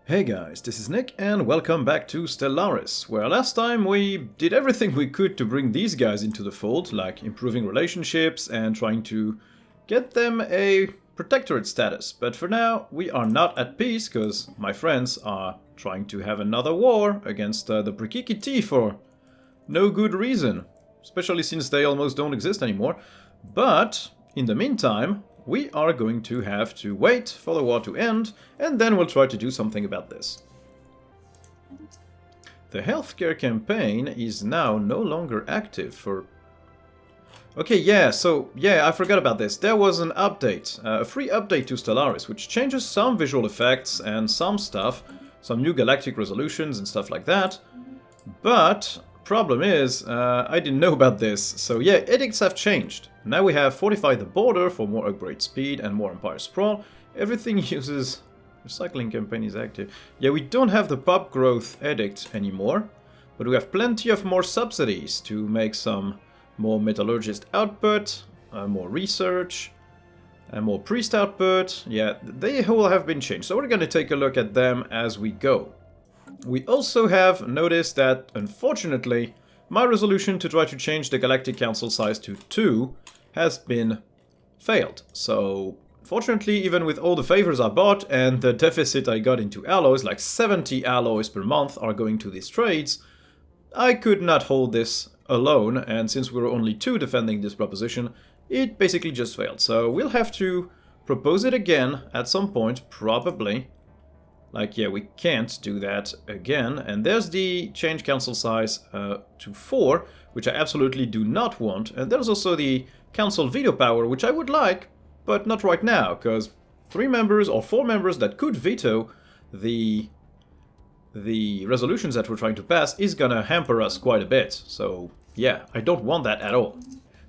Hey guys, this is Nick and welcome back to Stellaris, where last time we did everything we could to bring these guys into the fold, like improving relationships and trying to get them a protectorate status. But for now, we are not at peace because my friends are trying to have another war against the Brikiki for no good reason, especially since they almost don't exist anymore. But in the meantime, we are going to have to wait for the war to end, and then we'll try to do something about this. The healthcare campaign is now no longer active for... Okay, yeah, I forgot about this. There was an update, a free update to Stellaris, which changes some visual effects and some stuff, some new galactic resolutions and stuff like that. But problem is, I didn't know about this, so yeah, edicts have changed. Now we have fortified the border for more upgrade speed and more Empire sprawl. Everything uses... Recycling campaign is active. Yeah, we don't have the pop growth edict anymore, but we have plenty of more subsidies to make some more metallurgist output, more research, and more priest output. Yeah, they all have been changed, so we're going to take a look at them as we go. We also have noticed that, unfortunately, my resolution to try to change the Galactic Council size to 2 has been failed. So, fortunately, even with all the favors I bought and the deficit I got into alloys, like 70 alloys per month are going to these trades, I could not hold this alone, and since we were only 2 defending this proposition, it basically just failed. So we'll have to propose it again at some point, probably. Like, yeah, we can't do that again. And there's the change council size to 4, which I absolutely do not want. And there's also the council veto power, which I would like, but not right now, because 3 members or 4 members that could veto the resolutions that we're trying to pass is gonna hamper us quite a bit. So, yeah, I don't want that at all.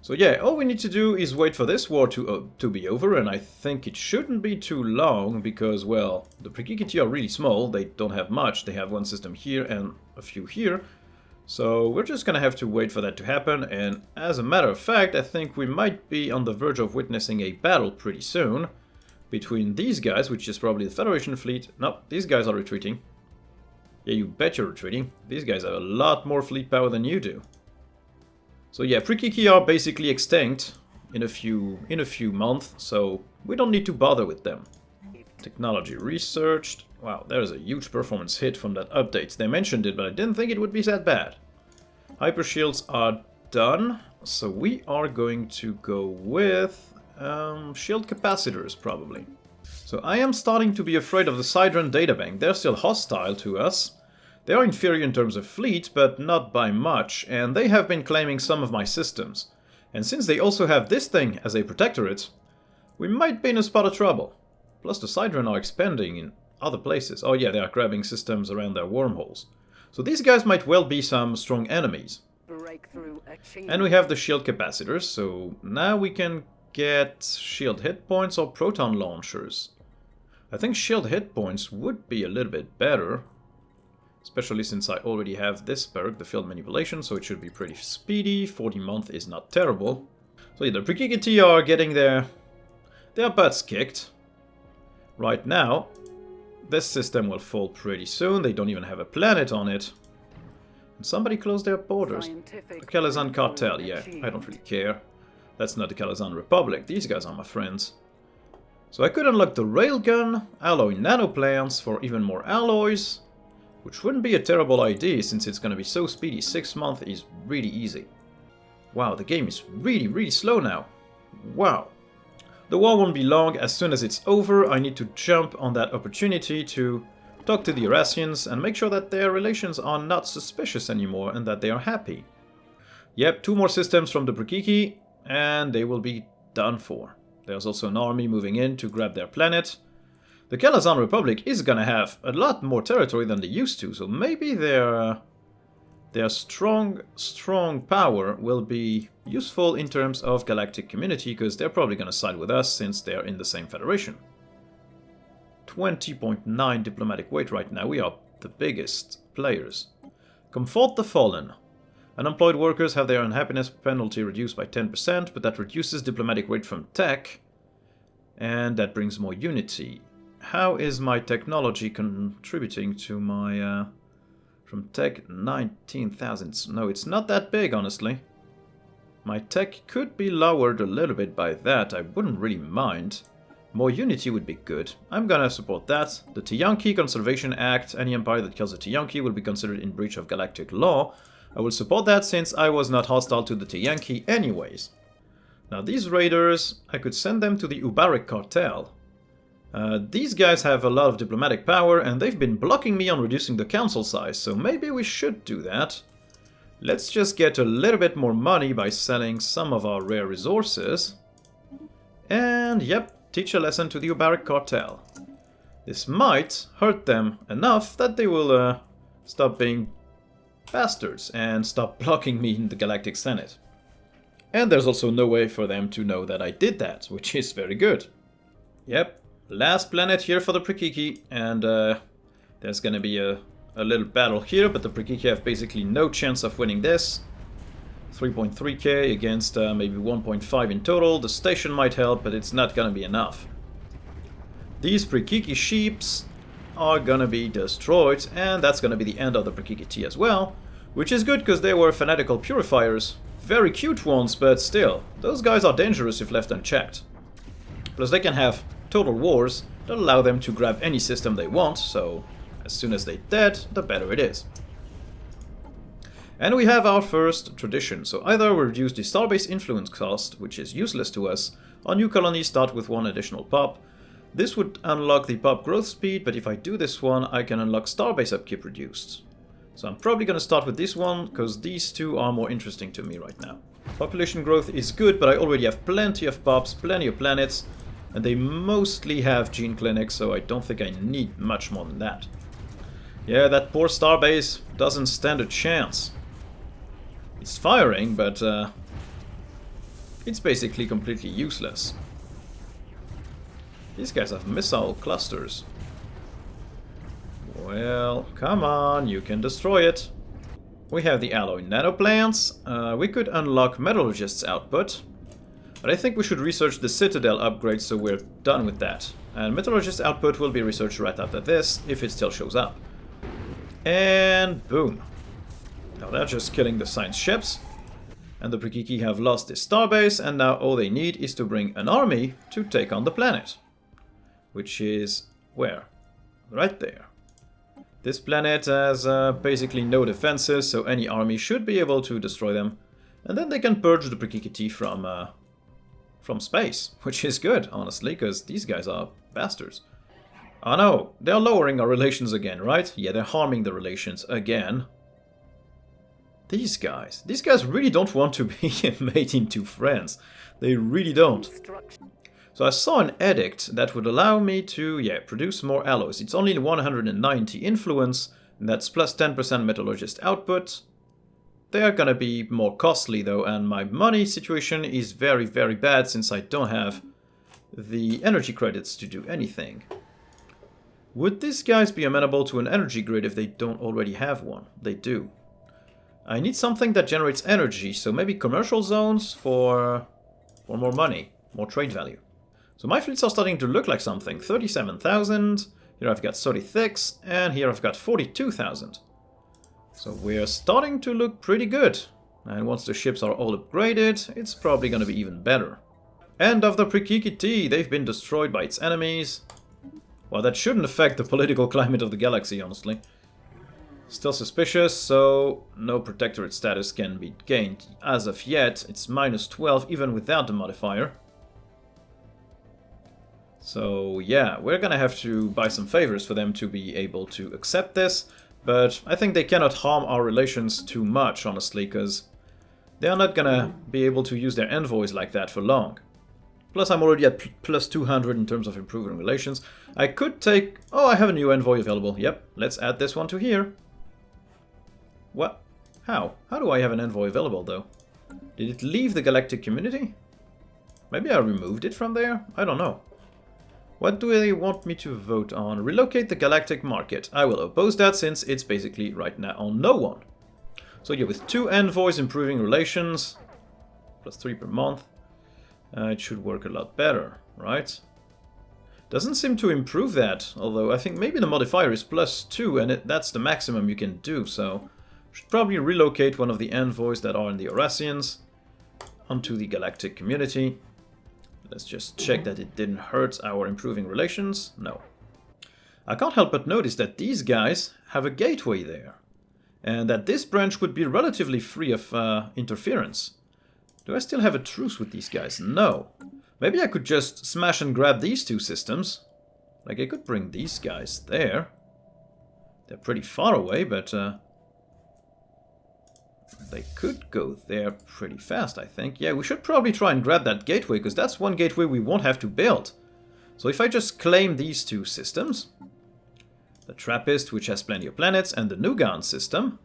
So yeah, all we need to do is wait for this war to be over, and I think it shouldn't be too long, because, well, the Brikiki are really small, they don't have much, they have one system here and a few here, so we're just gonna have to wait for that to happen, and as a matter of fact, I think we might be on the verge of witnessing a battle pretty soon, between these guys, which is probably the Federation fleet. No, these guys are retreating. Yeah, you bet you're retreating. These guys have a lot more fleet power than you do. So yeah, Brikiki are basically extinct in a few months, so we don't need to bother with them. Technology researched. Wow, there's a huge performance hit from that update. They mentioned it, but I didn't think it would be that bad. Hyper shields are done, so we are going to go with shield capacitors, probably. So I am starting to be afraid of the Sidron databank. They're still hostile to us. They are inferior in terms of fleet, but not by much, and they have been claiming some of my systems. And since they also have this thing as a protectorate, we might be in a spot of trouble. Plus the Sidron are expanding in other places. Oh yeah, they are grabbing systems around their wormholes. So these guys might well be some strong enemies. And we have the shield capacitors, so now we can get shield hit points or proton launchers. I think shield hit points would be a little bit better. Especially since I already have this perk, the field manipulation, so it should be pretty speedy. 40 month is not terrible. So yeah, the Brikiki are getting their butts kicked. Right now, this system will fall pretty soon. They don't even have a planet on it. And somebody closed their borders. The Kalazan Cartel, yeah, I don't really care. That's not the Kalazan Republic. These guys are my friends. So I could unlock the railgun, alloy nanoplants for even more alloys. Which wouldn't be a terrible idea since it's going to be so speedy. 6 months is really easy. Wow, the game is really slow now. Wow. The war won't be long. As soon as it's over, I need to jump on that opportunity to talk to the Eurasians and make sure that their relations are not suspicious anymore and that they are happy. Yep, 2 more systems from the Brikiki and they will be done for. There's also an army moving in to grab their planet. The Kalazan Republic is gonna have a lot more territory than they used to, so maybe their strong power will be useful in terms of galactic community, because they're probably gonna side with us since they're in the same federation. 20.9 diplomatic weight right now, we are the biggest players. Comfort the Fallen. Unemployed workers have their unhappiness penalty reduced by 10%, but that reduces diplomatic weight from tech, and that brings more unity. how is my technology contributing to my... from tech 19,000. No, it's not that big, honestly. My tech could be lowered a little bit by that, I wouldn't really mind. More unity would be good. I'm gonna support that. The Tiyanki Conservation Act. Any empire that kills a Tiyanki will be considered in breach of galactic law. I will support that since I was not hostile to the Tiyanki anyways. Now these raiders, I could send them to the Ubaric cartel. These guys have a lot of diplomatic power and they've been blocking me on reducing the council size, so maybe we should do that. Let's just get a little bit more money by selling some of our rare resources. And yep, teach a lesson to the Ubaric cartel. This might hurt them enough that they will stop being bastards and stop blocking me in the Galactic Senate. And there's also no way for them to know that I did that, which is very good. Yep, last planet here for the Prekiki, and there's gonna be a little battle here, but the Prekiki have basically no chance of winning this. 3.3k against maybe 1.5 in total. The station might help, but it's not gonna be enough. These Prekiki sheeps are gonna be destroyed, and that's gonna be the end of the Prekiki tea as well, which is good because they were fanatical purifiers. Very cute ones, but still, those guys are dangerous if left unchecked. Plus they can have total wars that allow them to grab any system they want, so as soon as they're dead, the better it is. And we have our first tradition, so either we reduce the starbase influence cost, which is useless to us, or new colonies start with 1 additional pop. This would unlock the pop growth speed, but if I do this one, I can unlock starbase upkeep reduced. So I'm probably going to start with this one, because these two are more interesting to me right now. Population growth is good, but I already have plenty of pops, plenty of planets, and they mostly have gene clinics, so I don't think I need much more than that. Yeah, that poor starbase doesn't stand a chance. It's firing, but it's basically completely useless. These guys have missile clusters. Well, come on, you can destroy it. We have the alloy nanoplants. We could unlock metallurgist's output. But I think we should research the Citadel upgrade, so we're done with that. And metallurgist's output will be researched right after this, if it still shows up. And boom. Now they're just killing the science ships. And the Prekiki have lost this starbase, and now all they need is to bring an army to take on the planet. Which is where? Right there. This planet has basically no defenses, so any army should be able to destroy them. And then they can purge the Prekiki from space, which is good, honestly, because these guys are bastards. Oh no, they're lowering our relations again, right? Yeah, they're harming the relations again. These guys really don't want to be made into friends. They really don't. So I saw an edict that would allow me to, yeah, produce more alloys. It's only 190 influence, and that's plus 10% metallurgist output. They are gonna be more costly though, and my money situation is very, very bad since I don't have the energy credits to do anything. Would these guys be amenable to an energy grid if they don't already have one? They do. I need something that generates energy, so maybe commercial zones for more money, more trade value. So my fleets are starting to look like something. 37,000, here I've got 36, and here I've got 42,000. So we're starting to look pretty good. And once the ships are all upgraded, it's probably going to be even better. End of the Prekiki T, they've been destroyed by its enemies. Well, that shouldn't affect the political climate of the galaxy, honestly. Still suspicious, so no protectorate status can be gained. As of yet, it's minus 12 even without the modifier. So yeah, we're gonna have to buy some favors for them to be able to accept this. But I think they cannot harm our relations too much, honestly, because they are not gonna be able to use their envoys like that for long. Plus I'm already at plus 200 in terms of improving relations. I could take... Oh, I have a new envoy available. Yep, let's add this one to here. What? How? How do I have an envoy available, though? Did it leave the galactic community? Maybe I removed it from there? I don't know. What do they want me to vote on? Relocate the galactic market. I will oppose that since it's basically right now on no one. So yeah, with 2 envoys improving relations, plus 3 per month, it should work a lot better, right? Doesn't seem to improve that, although I think maybe the modifier is +2 and that's the maximum you can do, so should probably relocate one of the envoys that are in the Eurasians onto the galactic community. Let's just check that it didn't hurt our improving relations. No. I can't help but notice that these guys have a gateway there, and that this branch would be relatively free of interference. Do I still have a truce with these guys? No. Maybe I could just smash and grab these two systems. Like, I could bring these guys there. They're pretty far away, but they could go there pretty fast, I think. Yeah, we should probably try and grab that gateway, because that's one gateway we won't have to build. So if I just claim these two systems, the Trappist, which has plenty of planets, and the Nugan system,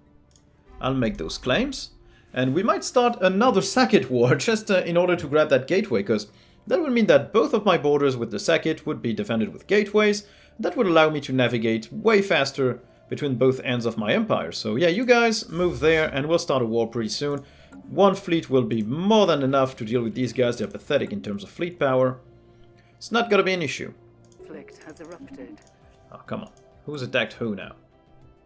I'll make those claims. And we might start another Sackett war just in order to grab that gateway, because that would mean that both of my borders with the Sackett would be defended with gateways. That would allow me to navigate way faster between both ends of my empire. So yeah, you guys move there and we'll start a war pretty soon. One fleet will be more than enough to deal with these guys. They're pathetic in terms of fleet power. It's not gonna be an issue. Conflict has erupted. Oh, come on. Who's attacked who now?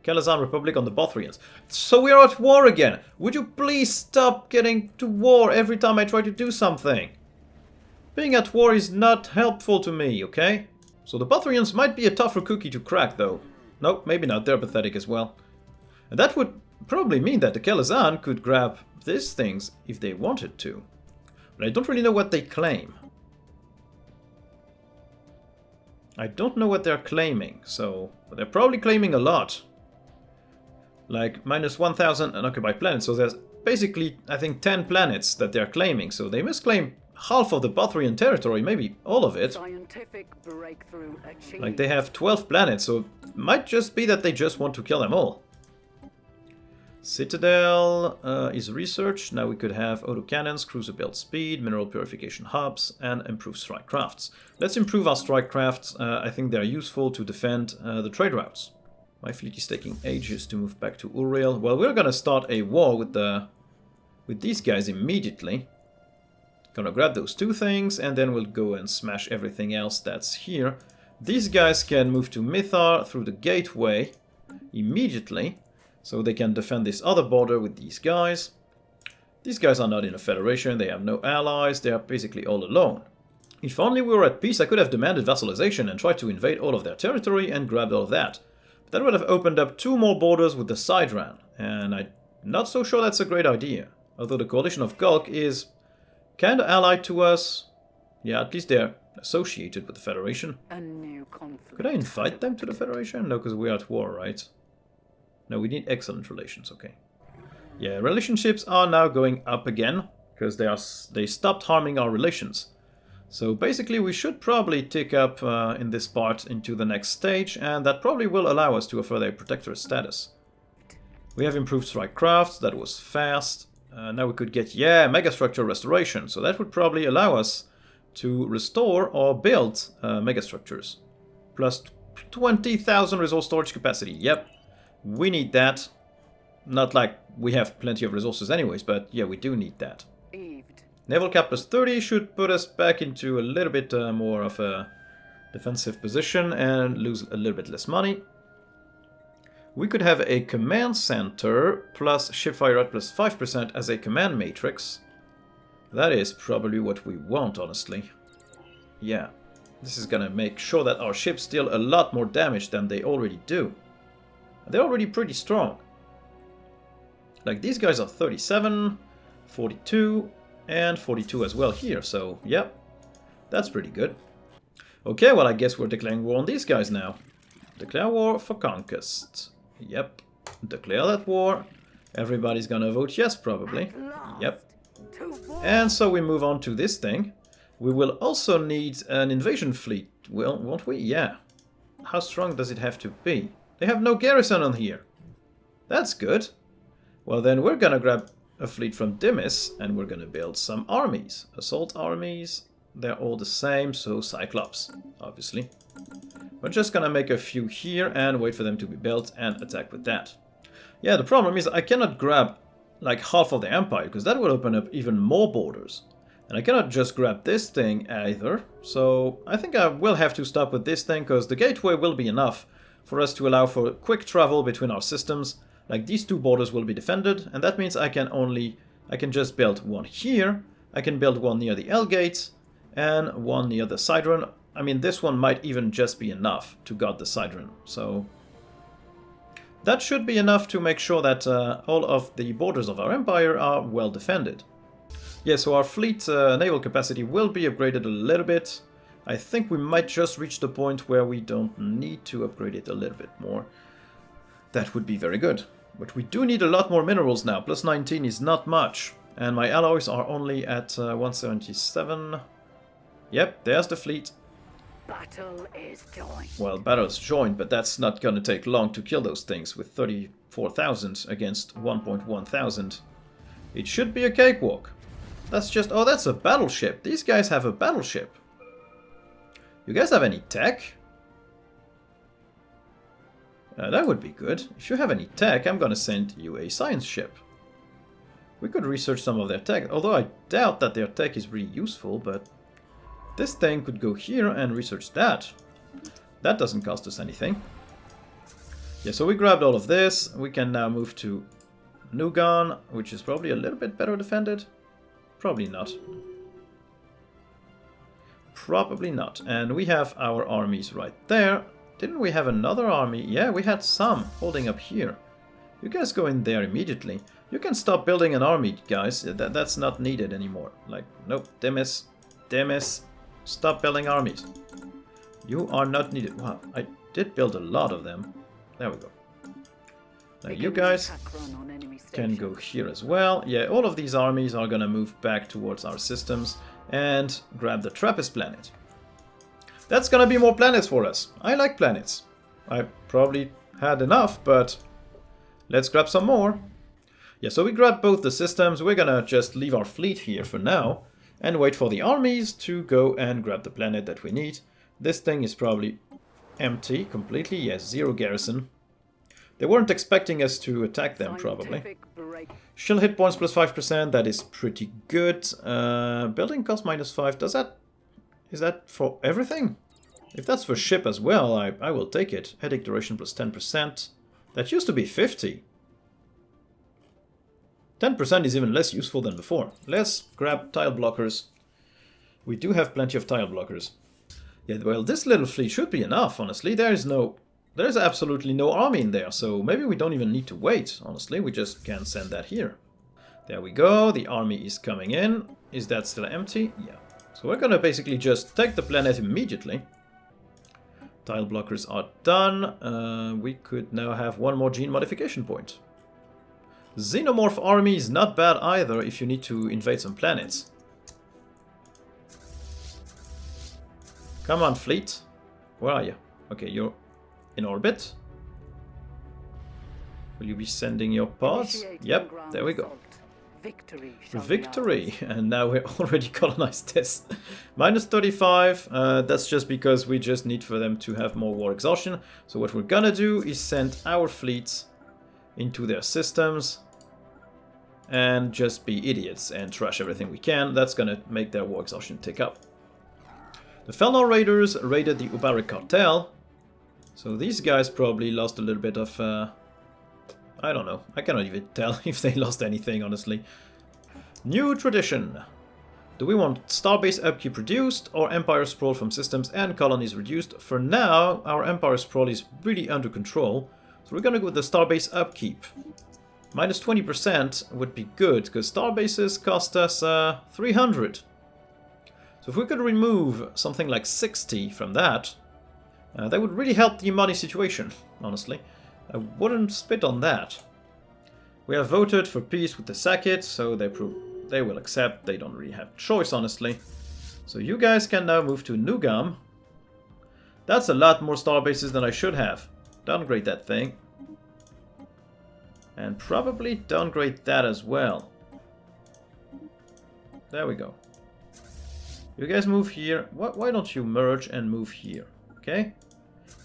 Kelazan Republic on the Bothrians. So we're at war again! Would you please stop getting to war every time I try to do something? Being at war is not helpful to me, okay? So the Bothrians might be a tougher cookie to crack, though. Nope, maybe not. They're pathetic as well. And that would probably mean that the Kelazan could grab these things if they wanted to. But I don't really know what they claim. I don't know what they're claiming, so... But they're probably claiming a lot. Like, minus 1,000 unoccupied planets, so there's basically, I think, 10 planets that they're claiming, so they must claim half of the Bothrian territory, maybe all of it. Scientific breakthrough achieved. Like, they have 12 planets, so it might just be that they just want to kill them all. Citadel is research. Now we could have autocannons, cruiser build speed, mineral purification hubs, and improve strike crafts. Let's improve our strike crafts. I think they're useful to defend the trade routes. My fleet is taking ages to move back to Uriel. Well, we're gonna start a war with these guys immediately. Gonna grab those two things, and then we'll go and smash everything else that's here. These guys can move to Mythar through the gateway immediately, so they can defend this other border with these guys. These guys are not in a federation, they have no allies, they are basically all alone. If only we were at peace, I could have demanded vassalization and tried to invade all of their territory and grabbed all of that. But that would have opened up 2 more borders with the Sidran, and I'm not so sure that's a great idea. Although the coalition of Gulk is kinda allied to us. Yeah, at least they're associated with the Federation. A new conflict. Could I invite them to the Federation? No, because we're at war, right? No, we need excellent relations, okay. Yeah, relationships are now going up again, because they stopped harming our relations. So basically we should probably tick up in this part into the next stage, and that probably will allow us to offer a protectorate status. We have improved strike crafts, that was fast. Now we could get, yeah, megastructure restoration, so that would probably allow us to restore or build megastructures. Plus 20,000 resource storage capacity, yep, we need that. Not like we have plenty of resources anyways, but yeah, we do need that. Naval cap plus 30 should put us back into a little bit more of a defensive position and lose a little bit less money. We could have a command center plus shipfire rate plus 5% as a command matrix. That is probably what we want, honestly. Yeah, this is gonna make sure that our ships deal a lot more damage than they already do. They're already pretty strong. Like, these guys are 37, 42, and 42 as well here, so yep, that's pretty good. Okay, well, I guess we're declaring war on these guys now. Declare war for conquest. Yep, declare that war. Everybody's gonna vote yes, probably. Yep. And so we move on to this thing. We will also need an invasion fleet, well, won't we? Yeah. How strong does it have to be? They have no garrison on here. That's good. Well, then we're gonna grab a fleet from Dimis, and we're gonna build some armies. Assault armies, they're all the same, so Cyclops, obviously. We're just gonna make a few here and wait for them to be built and attack with that. Yeah, the problem is I cannot grab like half of the empire, because that will open up even more borders. And I cannot just grab this thing either, so I think I will have to stop with this thing, because the gateway will be enough for us to allow for quick travel between our systems. Like, these two borders will be defended, and that means I can just build one here, I can build one near the L gate, and one near the Sidron. I mean, this one might even just be enough to guard the Sidron, so that should be enough to make sure that all of the borders of our empire are well defended. Yeah, so our fleet naval capacity will be upgraded a little bit. I think we might just reach the point where we don't need to upgrade it a little bit more. That would be very good. But we do need a lot more minerals now. Plus 19 is not much. And my alloys are only at 177. Yep, there's the fleet. Battle is joined. Well, battle's joined, but that's not gonna take long to kill those things with 34,000 against 1.1 thousand. It should be a cakewalk. That's just... oh, that's a battleship. These guys have a battleship. You guys have any tech? That would be good. If you have any tech, I'm gonna send you a science ship. We could research some of their tech, although I doubt that their tech is really useful, but this thing could go here and research that. That doesn't cost us anything. Yeah, so we grabbed all of this. We can now move to Nugan, which is probably a little bit better defended. Probably not. Probably not. And we have our armies right there. Didn't we have another army? Yeah, we had some holding up here. You guys go in there immediately. You can stop building an army, guys. That's not needed anymore. Like, nope. Demis. Demis. Stop building armies. You are not needed. Wow, I did build a lot of them. There we go. Now you guys can go here as well. Yeah, all of these armies are gonna move back towards our systems and grab the Trappist planet. That's gonna be more planets for us. I like planets. I probably had enough, but let's grab some more. Yeah, so we grabbed both the systems. We're gonna just leave our fleet here for now and wait for the armies to go and grab the planet that we need. This thing is probably empty completely. Yes, 0 garrison. They weren't expecting us to attack them, probably. Shield hit points plus 5%, that is pretty good. Building cost minus 5, is that for everything? If that's for ship as well, I will take it. Headache duration plus 10%. That used to be 50. 10% is even less useful than before. Let's grab tile blockers. We do have plenty of tile blockers. Yeah, well, this little fleet should be enough, honestly. There's absolutely no army in there, so maybe we don't even need to wait, honestly. We just can send that here. There we go, the army is coming in. Is that still empty? Yeah. So we're gonna basically just take the planet immediately. Tile blockers are done. We could now have one more gene modification point. Xenomorph army is not bad either if you need to invade some planets. Come on, fleet. Where are you? Okay, you're in orbit. Will you be sending your pods? Yep, there we go. Victory! And now we're already colonized this. Minus 35, that's just because we just need for them to have more war exhaustion. So what we're gonna do is send our fleets into their systems and just be idiots and trash everything we can. That's gonna make their war exhaustion tick up. The Felnor Raiders raided the Ubaric Cartel. So these guys probably lost a little bit of... I don't know. I cannot even tell if they lost anything, honestly. New tradition. Do we want Starbase upkeep reduced or Empire sprawl from systems and colonies reduced? For now, our Empire sprawl is really under control. So we're gonna go with the Starbase upkeep. Minus 20% would be good, because Starbases cost us 300. So if we could remove something like 60 from that, that would really help the money situation, honestly. I wouldn't spit on that. We have voted for peace with the Sakit, so they will accept. They don't really have a choice, honestly. So you guys can now move to Nugam. That's a lot more starbases than I should have. Downgrade that thing. And probably downgrade that as well. There we go. You guys move here. Why don't you merge and move here? Okay?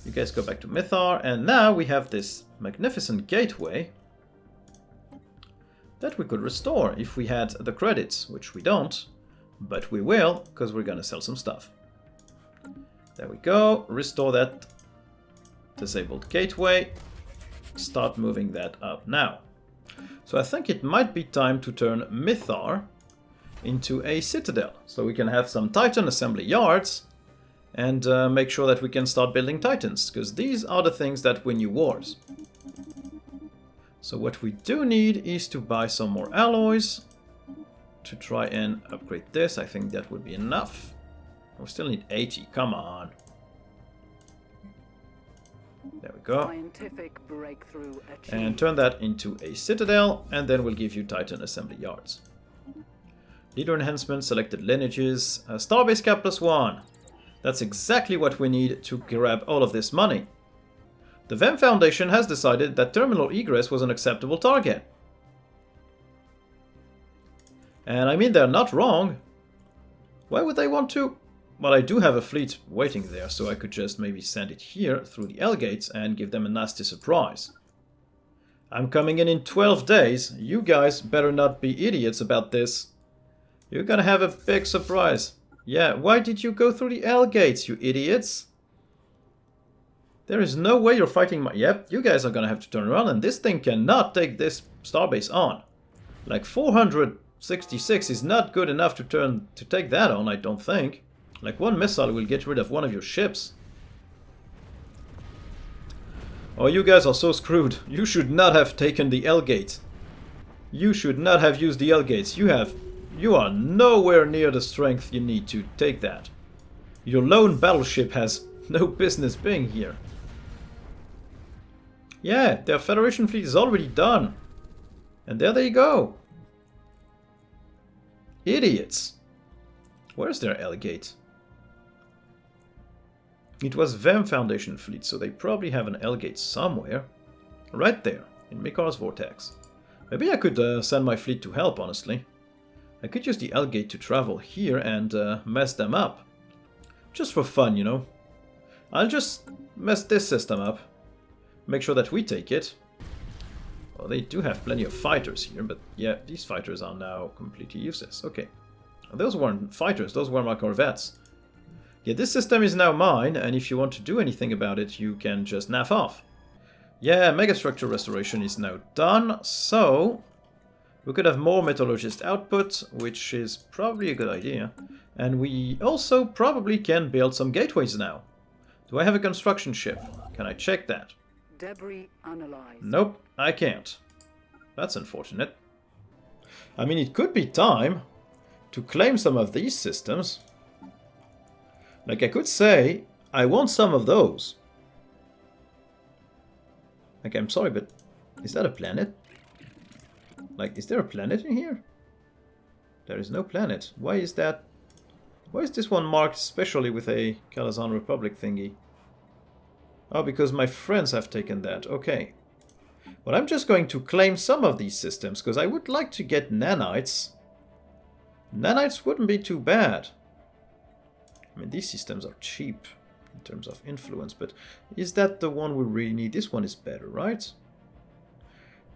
You guys go back to Mythar, and now we have this magnificent gateway that we could restore if we had the credits, which we don't. But we will, because we're gonna sell some stuff. There we go. Restore that disabled gateway. Start moving that up now. So I think it might be time to turn Mythar into a citadel. So we can have some Titan assembly yards and make sure that we can start building Titans, because these are the things that win you wars. So what we do need is to buy some more alloys to try and upgrade this. I think that would be enough. We still need 80, come on. There we go. Scientific breakthrough achieved. And turn that into a citadel, and then we'll give you Titan assembly yards. Leader enhancement, selected lineages, Starbase Cap +1. That's exactly what we need to grab all of this money. The VEM Foundation has decided that terminal egress was an acceptable target. And I mean, they're not wrong. Why would they want to? Well, I do have a fleet waiting there, so I could just maybe send it here through the L gates and give them a nasty surprise. I'm coming in 12 days. You guys better not be idiots about this. You're gonna have a big surprise. Yeah, why did you go through the L gates, you idiots? There is no way you're fighting my... Yep, you guys are gonna have to turn around, and this thing cannot take this starbase on. Like 466 is not good enough to take that on, I don't think. Like one missile will get rid of one of your ships. Oh, you guys are so screwed. You should not have taken the L gate. You should not have used the L gates. You are nowhere near the strength you need to take that. Your lone battleship has no business being here. Yeah, their Federation fleet is already done. And there they go. Idiots. Where's their L gate? It was VEM Foundation fleet, so they probably have an L gate somewhere. Right there, in Mikar's Vortex. Maybe I could send my fleet to help, honestly. I could use the L gate to travel here and mess them up. Just for fun, you know. I'll just mess this system up. Make sure that we take it. Well, they do have plenty of fighters here, but yeah, these fighters are now completely useless. Okay. Those weren't fighters, those were my corvettes. Yeah, this system is now mine, and if you want to do anything about it, you can just naff off. Yeah, megastructure restoration is now done, so we could have more metallurgist output, which is probably a good idea. And we also probably can build some gateways now. Do I have a construction ship? Can I check that? Debris analyzed. Nope, I can't. That's unfortunate. I mean, it could be time to claim some of these systems. Like, I could say, I want some of those. Like, I'm sorry, but is that a planet? Like, is there a planet in here? There is no planet. Why is that? Why is this one marked specially with a Kalazan Republic thingy? Oh, because my friends have taken that. Okay. Well, I'm just going to claim some of these systems, because I would like to get nanites. Nanites wouldn't be too bad. I mean, these systems are cheap in terms of influence, but is that the one we really need? This one is better, right?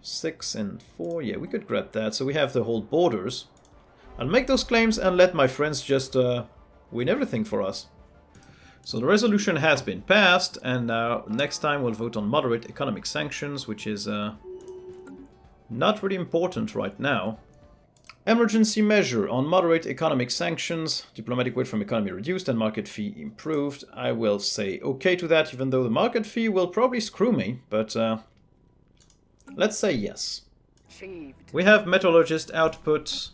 6 and 4, yeah, we could grab that. So we have the whole borders. I'll make those claims and let my friends just win everything for us. So the resolution has been passed, and now next time we'll vote on moderate economic sanctions, which is not really important right now. Emergency measure on moderate economic sanctions, diplomatic weight from economy reduced and market fee improved. I will say okay to that, even though the market fee will probably screw me, but let's say yes. Achieved. We have metallurgist output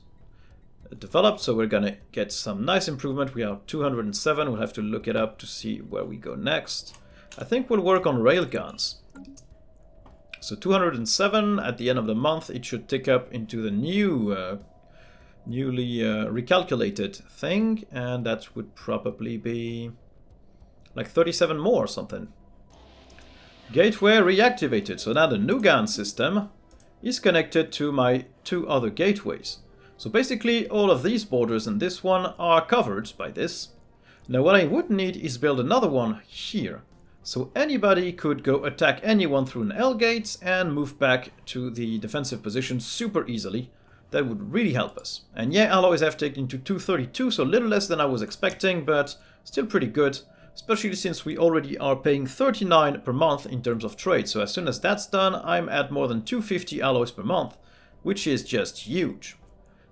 developed, so we're gonna get some nice improvement. We are 207, we'll have to look it up to see where we go next. I think we'll work on railguns. So 207, at the end of the month it should tick up into the newly recalculated thing, and that would probably be like 37 more or something. Gateway reactivated, so now the Nugan system is connected to my 2 other gateways. So basically all of these borders and this one are covered by this. Now what I would need is build another one here. So anybody could go attack anyone through an L gate and move back to the defensive position super easily. That would really help us. And yeah, alloys have taken to 232, so a little less than I was expecting, but still pretty good. Especially since we already are paying 39 per month in terms of trade. So as soon as that's done, I'm at more than 250 alloys per month, which is just huge.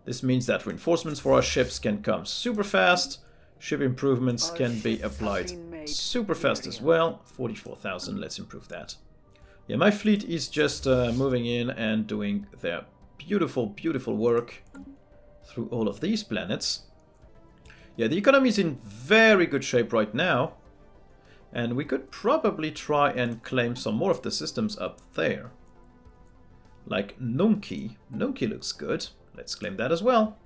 This means that reinforcements for our ships can come super fast. Ship improvements can be applied super fast as well. 44,000, let's improve that. Yeah, my fleet is just moving in and doing their beautiful, beautiful work through all of these planets. Yeah, the economy is in very good shape right now. And we could probably try and claim some more of the systems up there. Like Nunki. Nunki looks good. Let's claim that as well.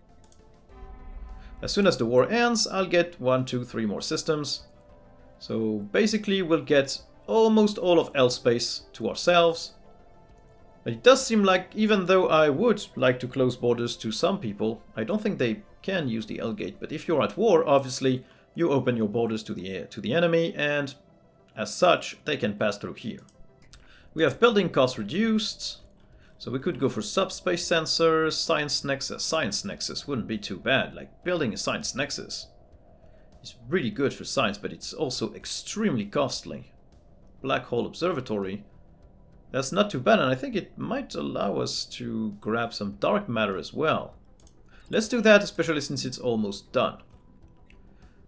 As soon as the war ends, I'll get 1, 2, 3 more systems. So basically we'll get almost all of L-space to ourselves. But it does seem like, even though I would like to close borders to some people, I don't think they can use the L-gate. But if you're at war, obviously, you open your borders to the enemy, and as such, they can pass through here. We have building costs reduced, so we could go for subspace sensors, science nexus. Science nexus wouldn't be too bad. Like, building a science nexus is really good for science, but it's also extremely costly. Black hole observatory. That's not too bad, and I think it might allow us to grab some dark matter as well. Let's do that, especially since it's almost done.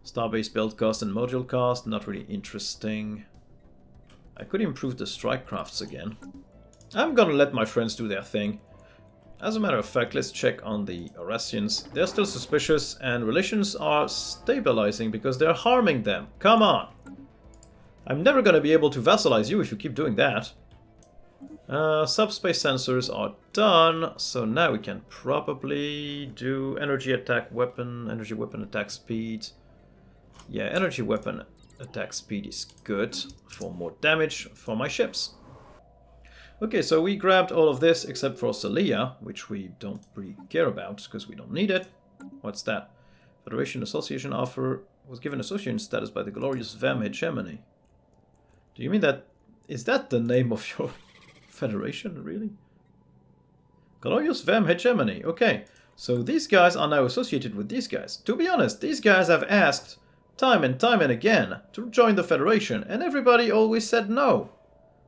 Starbase build cost and module cost, not really interesting. I could improve the strike crafts again. I'm gonna let my friends do their thing. As a matter of fact, let's check on the Eurasians. They're still suspicious, and relations are stabilizing because they're harming them. Come on! I'm never gonna be able to vassalize you if you keep doing that. Subspace sensors are done, so now we can probably do energy weapon attack speed. Yeah, energy weapon attack speed is good for more damage for my ships. Okay, so we grabbed all of this except for Celia, which we don't really care about because we don't need it. What's that? Federation Association offer was given association status by the glorious Vam Hegemony. Do you mean that? Is that the name of your federation, really? Glorious Vam Hegemony. Okay, so these guys are now associated with these guys. To be honest, these guys have asked time and again to join the Federation, and everybody always said no.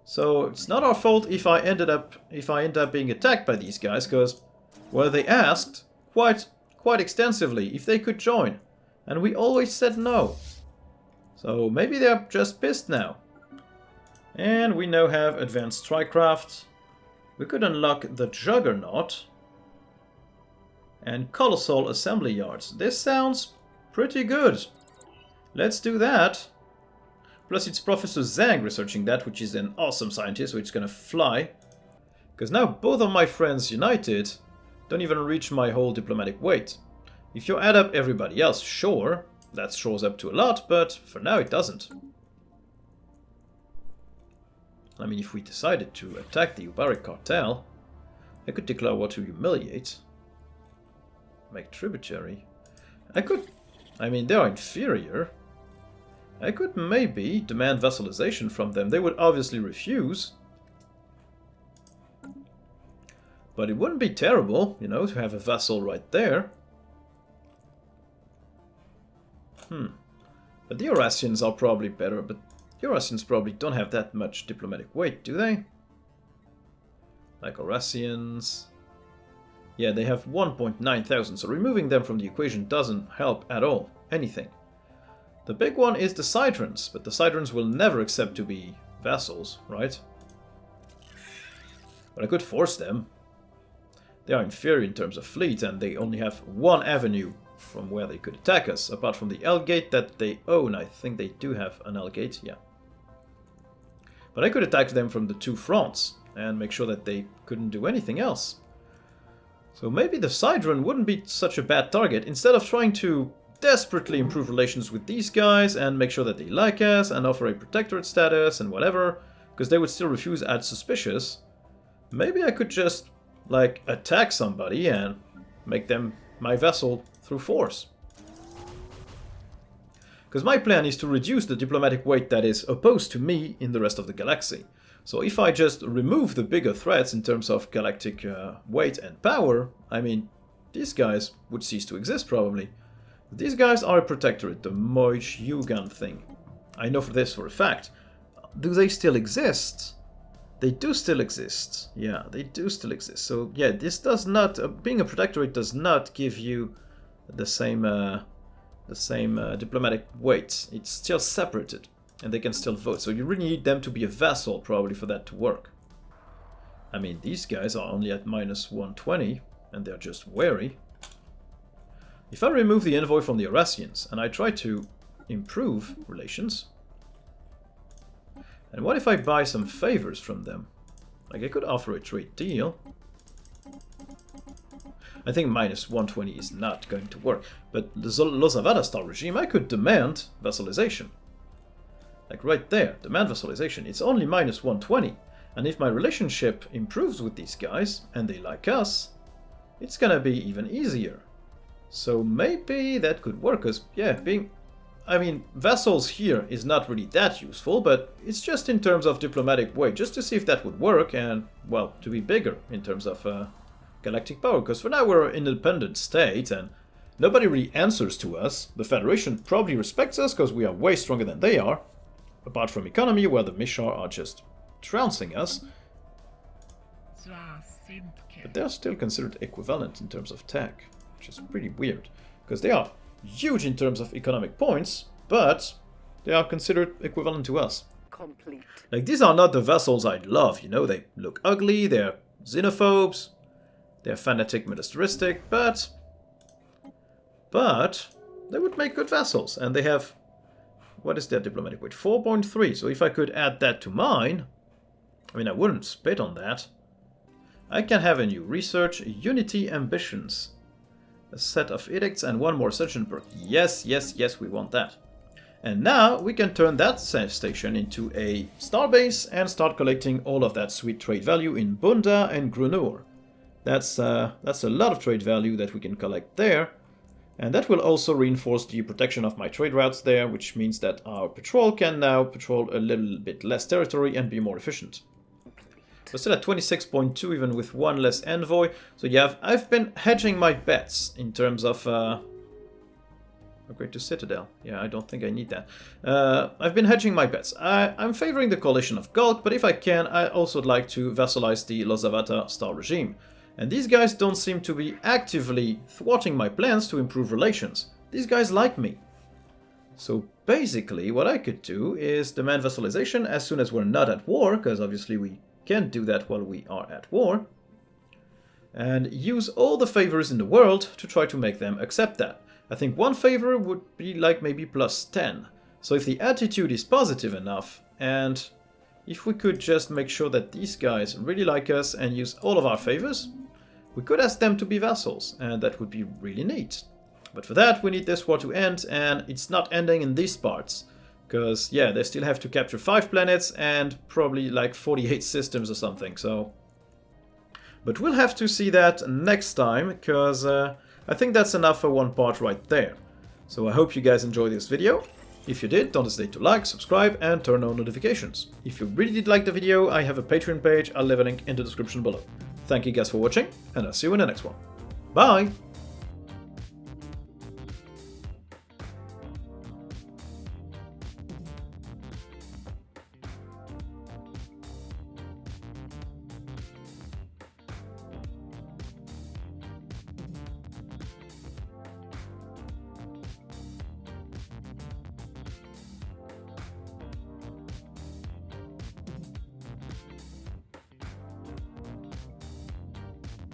So it's not our fault if I end up being attacked by these guys, because, well, they asked quite extensively if they could join, and we always said no. So maybe they're just pissed now. And we now have advanced strikecraft. We could unlock the Juggernaut and colossal assembly yards. This sounds pretty good. Let's do that. Plus it's Professor Zhang researching that, which is an awesome scientist, so it's gonna fly. Because now both of my friends united don't even reach my whole diplomatic weight. If you add up everybody else, sure, that shows up to a lot, but for now it doesn't. I mean, if we decided to attack the Ubaric cartel, I could declare war to humiliate. Make tributary. I mean, they are inferior. I could maybe demand vassalization from them. They would obviously refuse. But it wouldn't be terrible, you know, to have a vassal right there. But the Eurasians are probably better, but Eurasians probably don't have that much diplomatic weight, do they? Like Eurasians. Yeah, they have 1.9 thousand, so removing them from the equation doesn't help at all. Anything. The big one is the Sidrons, but the Sidrons will never accept to be vassals, right? But I could force them. They are inferior in terms of fleet, and they only have one avenue from where they could attack us, apart from the L-gate that they own. I think they do have an L-gate, yeah. But I could attack them from the two fronts, and make sure that they couldn't do anything else. So maybe the Sidron wouldn't be such a bad target. Instead of trying to desperately improve relations with these guys, and make sure that they like us, and offer a protectorate status, and whatever, because they would still refuse as suspicious, maybe I could just, like, attack somebody and make them my vassal through force. Because my plan is to reduce the diplomatic weight that is opposed to me in the rest of the galaxy. So if I just remove the bigger threats in terms of galactic weight and power, I mean, these guys would cease to exist probably. These guys are a protectorate, the Moij Yugan thing. I know for this for a fact. Do they still exist? They do still exist. Yeah, they do still exist. So yeah, this does not, being a protectorate does not give you the same diplomatic weight. It's still separated, and they can still vote. So you really need them to be a vassal probably for that to work. I mean, these guys are only at -120, and they're just wary. If I remove the envoy from the Eurasians and I try to improve relations, and what if I buy some favors from them? Like, I could offer a trade deal. I think -120 is not going to work, but the Lozavada style regime, I could demand vassalization. Like right there, demand vassalization. It's only -120, and if my relationship improves with these guys, and they like us, it's gonna be even easier. So maybe that could work, because, yeah, I mean, vassals here is not really that useful, but it's just in terms of diplomatic weight, just to see if that would work, and, well, to be bigger in terms of galactic power, because for now we're an independent state, and nobody really answers to us. The Federation probably respects us, because we are way stronger than they are, apart from economy, where the Mishar are just trouncing us. But they're still considered equivalent in terms of tech, which is pretty weird, because they are huge in terms of economic points, but they are considered equivalent to us. Complete. Like, these are not the vassals I'd love, you know, they look ugly, they're xenophobes, they're fanatic militaristic, but they would make good vassals, and they have, what is their diplomatic weight? 4.3, so if I could add that to mine, I mean, I wouldn't spit on that. I can have a new research, unity ambitions. A set of edicts and one more session perk. Yes, yes, yes, we want that. And now we can turn that station into a starbase and start collecting all of that sweet trade value in Bunda and Grunur. That's a lot of trade value that we can collect there. And that will also reinforce the protection of my trade routes there, which means that our patrol can now patrol a little bit less territory and be more efficient. We're still at 26.2 even with one less envoy. So yeah, I've been hedging my bets in terms of upgrade to Citadel. Yeah, I don't think I need that. I've been hedging my bets. I'm favoring the coalition of Gulk, but if I can, I also would like to vassalize the Lozavata star regime. And these guys don't seem to be actively thwarting my plans to improve relations. These guys like me. So basically what I could do is demand vassalization as soon as we're not at war, because obviously we can't do that while we are at war, and use all the favors in the world to try to make them accept that. I think one favor would be like maybe +10. So if the attitude is positive enough, and if we could just make sure that these guys really like us and use all of our favors, we could ask them to be vassals, and that would be really neat. But for that we need this war to end, and it's not ending in these parts. Because, yeah, they still have to capture 5 planets and probably like 48 systems or something, so... But we'll have to see that next time, because I think that's enough for one part right there. So I hope you guys enjoyed this video. If you did, don't hesitate to like, subscribe, and turn on notifications. If you really did like the video, I have a Patreon page, I'll leave a link in the description below. Thank you guys for watching, and I'll see you in the next one. Bye!